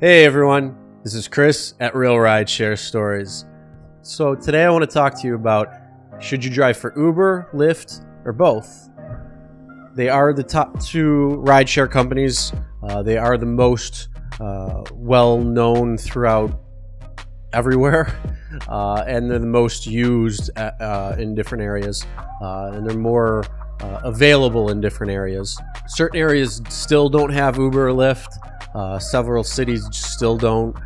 Hey everyone, this is Chris at Realridesharestories. So today I want to talk to you about, should you drive for Uber, Lyft, or both? They are the top two rideshare companies. They are the most well-known throughout everywhere, and they're the most used in different areas, and they're more available in different areas. Certain areas still don't have Uber or Lyft. Several cities still don't,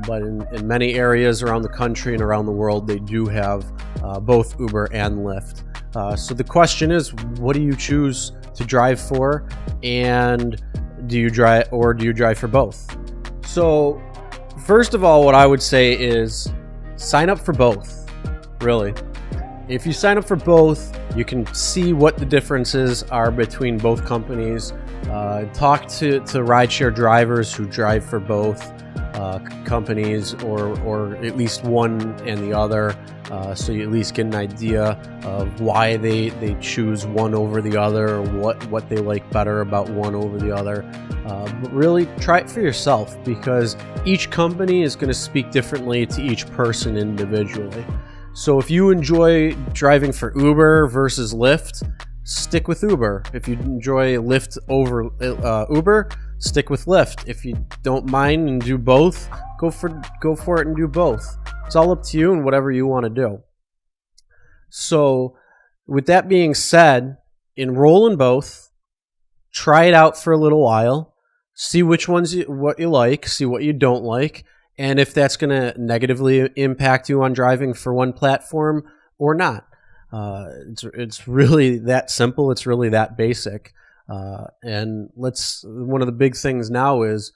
but in many areas around the country and around the world, they do have both Uber and Lyft. So the question is, what do you choose to drive for, and do you drive for both? So first of all, what I would say is sign up for both, really. If you sign up for both, you can see what the differences are between both companies. Talk to rideshare drivers who drive for both companies, or at least one and the other, so you at least get an idea of why they choose one over the other, or what they like better about one over the other. But really try it for yourself, because each company is going to speak differently to each person individually. So if you enjoy driving for Uber versus Lyft, stick with Uber. If you enjoy Lyft over Uber, stick with Lyft. If you don't mind and do both, go for it and do both. It's all up to you and whatever you want to do. So with that being said, enroll in both, try it out for a little while, see which ones what you like, see what you don't like, and if that's going to negatively impact you on driving for one platform or not. It's really that simple. It's really that basic. And one of the big things now is,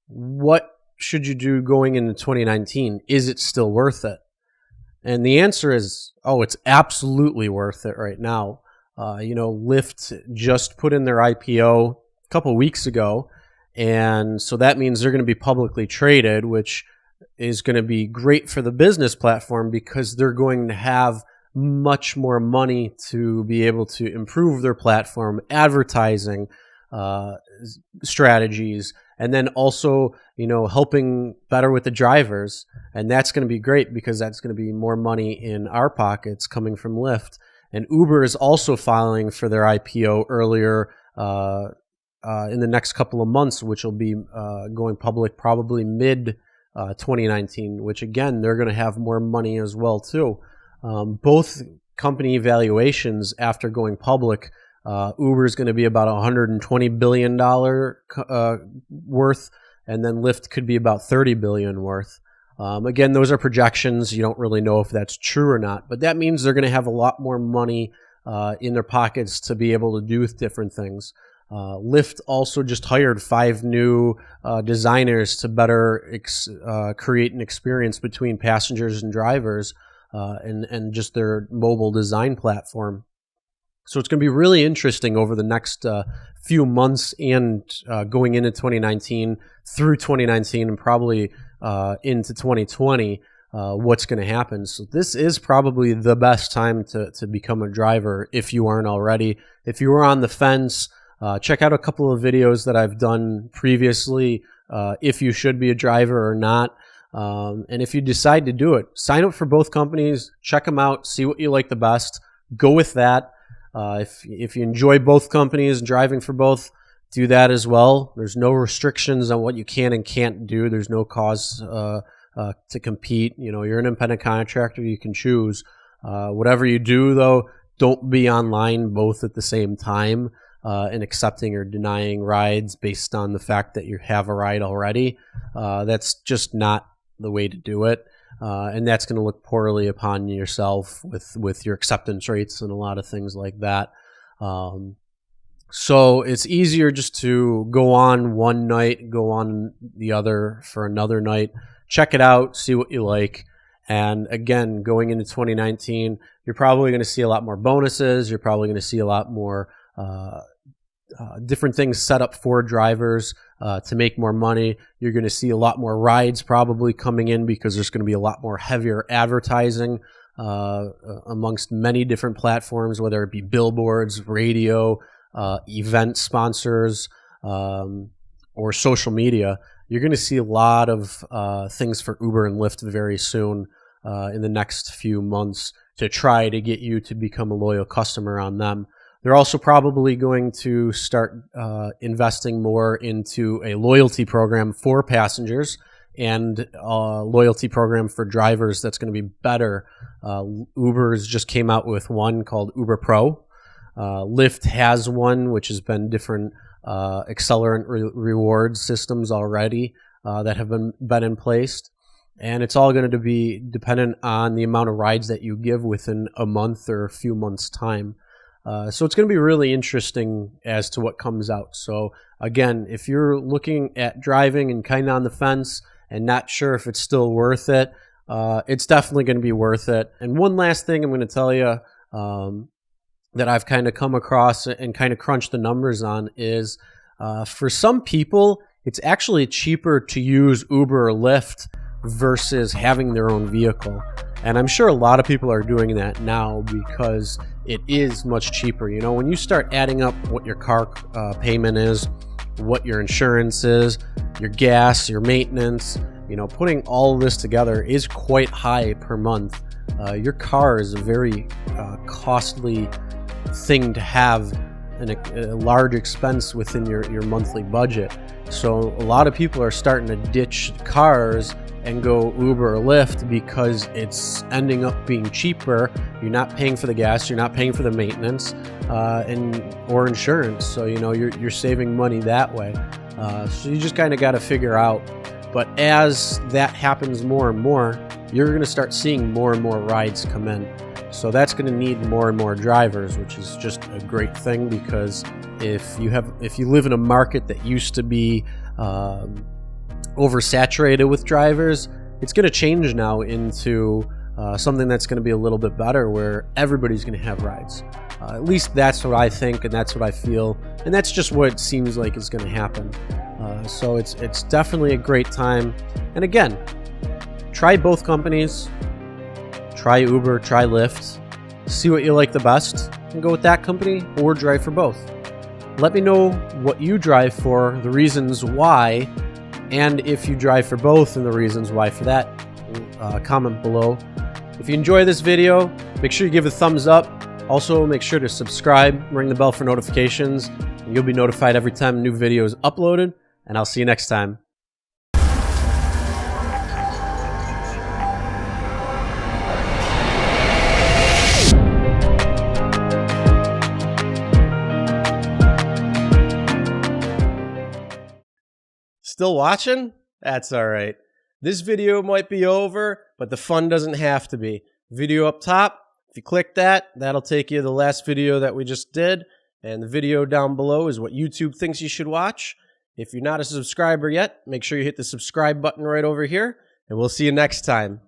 what should you do going into 2019? Is it still worth it? And the answer is, it's absolutely worth it right now. Lyft just put in their IPO a couple weeks ago. And so that means they're going to be publicly traded, which is going to be great for the business platform, because they're going to have much more money to be able to improve their platform, advertising strategies, and then also, helping better with the drivers. And that's going to be great, because that's going to be more money in our pockets coming from Lyft. And Uber is also filing for their IPO earlier in the next couple of months, which will be going public probably mid 2019, which again, they're going to have more money as well too. Both company evaluations after going public, Uber is going to be about $120 billion worth, and then Lyft could be about $30 billion worth. Again, those are projections. You don't really know if that's true or not, but that means they're going to have a lot more money in their pockets to be able to do different things. Lyft also just hired 5 new designers to better create an experience between passengers and drivers, and just their mobile design platform. So it's going to be really interesting over the next few months, and going into 2019, through 2019, and probably into 2020, what's going to happen. So this is probably the best time to become a driver if you aren't already. If you were on the fence, check out a couple of videos that I've done previously, if you should be a driver or not. And if you decide to do it, sign up for both companies, check them out, see what you like the best, go with that. If you enjoy both companies and driving for both, do that as well. There's no restrictions on what you can and can't do. There's no cause to compete. You're an independent contractor, you can choose. Whatever you do, though, don't be online both at the same time, and accepting or denying rides based on the fact that you have a ride already. That's just not the way to do it, and that's going to look poorly upon yourself with your acceptance rates and a lot of things like that. So it's easier just to go on one night, go on the other for another night, check it out, see what you like. And again, going into 2019, you're probably going to see a lot more bonuses. You're probably going to see a lot more different things set up for drivers to make more money. You're going to see a lot more rides probably coming in, because there's going to be a lot more heavier advertising amongst many different platforms, whether it be billboards, radio, event sponsors, or social media, you're going to see a lot of things for Uber and Lyft very soon in the next few months to try to get you to become a loyal customer on them. They're also probably going to start investing more into a loyalty program for passengers and a loyalty program for drivers that's going to be better. Uber's just came out with one called Uber Pro. Lyft has one, which has been different accelerant reward systems already that have been in place. And it's all going to be dependent on the amount of rides that you give within a month or a few months' time. So it's going to be really interesting as to what comes out. So again, if you're looking at driving and kind of on the fence and not sure if it's still worth it, it's definitely going to be worth it. And one last thing I'm going to tell you that I've kind of come across and kind of crunched the numbers on is for some people, it's actually cheaper to use Uber or Lyft versus having their own vehicle. And I'm sure a lot of people are doing that now because it is much cheaper. You know, when you start adding up what your car payment is, what your insurance is, your gas, your maintenance, you know, putting all of this together is quite high per month. Your car is a very costly thing to have, and a large expense within your monthly budget. So a lot of people are starting to ditch cars and go Uber or Lyft because it's ending up being cheaper. You're not paying for the gas, you're not paying for the maintenance or insurance. So you know you're saving money that way. So you just kind of got to figure out. But as that happens more and more, you're going to start seeing more and more rides come in. So that's going to need more and more drivers, which is just a great thing, because if you live in a market that used to be oversaturated with drivers, it's going to change now into something that's going to be a little bit better, where everybody's going to have rides. At least that's what I think, and that's what I feel, and that's just what it seems like is going to happen. So it's definitely a great time. And again, try both companies. Try Uber, try Lyft, see what you like the best, and go with that company, or drive for both. Let me know what you drive for, the reasons why, and if you drive for both and the reasons why for that. Comment below. If you enjoy this video, make sure you give it a thumbs up. Also, make sure to subscribe, ring the bell for notifications, and you'll be notified every time a new video is uploaded, and I'll see you next time. Still watching? That's all right. This video might be over, but the fun doesn't have to be. Video up top, if you click that, that'll take you to the last video that we just did. And the video down below is what YouTube thinks you should watch. If you're not a subscriber yet, make sure you hit the subscribe button right over here, and we'll see you next time.